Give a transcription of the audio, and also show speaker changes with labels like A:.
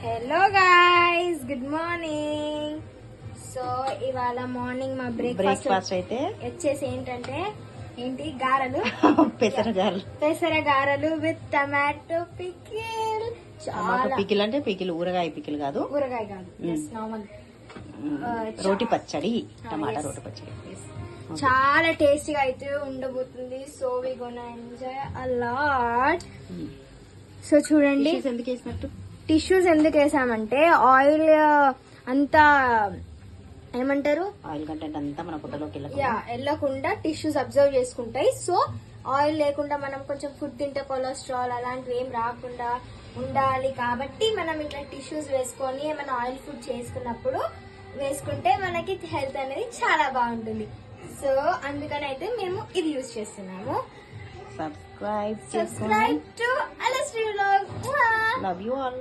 A: Hello guys, good morning. So ఇవాళ morning మా breakfast
B: అయితే
A: వచ్చేసి ఏంటి గారెలు
B: పెసర
A: గారెలు విత్ టమాటో పికిల్. చాలా
B: పికిల్ అంటే పికిల్ ఊరగాయ పికిల్ కాదు,
A: ఊరగాయ కాదు, నార్మల్
B: రోటి పచ్చడి, టమాటా రోటి పచ్చడి.
A: చాలా టేస్టీగా అయితే ఉండబోతుంది. So we gonna enjoy a lot. So చూడండి,
B: ఎందుకు వేసినట్టు
A: టిష్యూస్ ఎందుకు వేసామంటే ఆయిల్ అంతా ఏమంటారు,
B: ఆయిల్ కంటెంట్ అంతా మన పుట్టలోకి
A: వెళ్ళకుండా టిష్యూస్ అబ్జర్వ్ చేసుకుంటాయి. సో ఆయిల్ లేకుండా మనం కొంచెం ఫుడ్ తింటే కొలెస్ట్రాల్ అలాంటివి ఏం రాకుండా ఉండాలి కాబట్టి మనం ఇట్లా టిష్యూస్ వేసుకొని ఏమైనా ఆయిల్ ఫుడ్ చేసుకున్నప్పుడు వేసుకుంటే మనకి హెల్త్ అనేది చాలా బాగుంటుంది. సో అందుకని అయితే మేము ఇది యూజ్ చేస్తున్నాము.
B: సబ్స్క్రైబ్ టు
A: అలస్ట్రీ వ్లాగ్.
B: Love you all.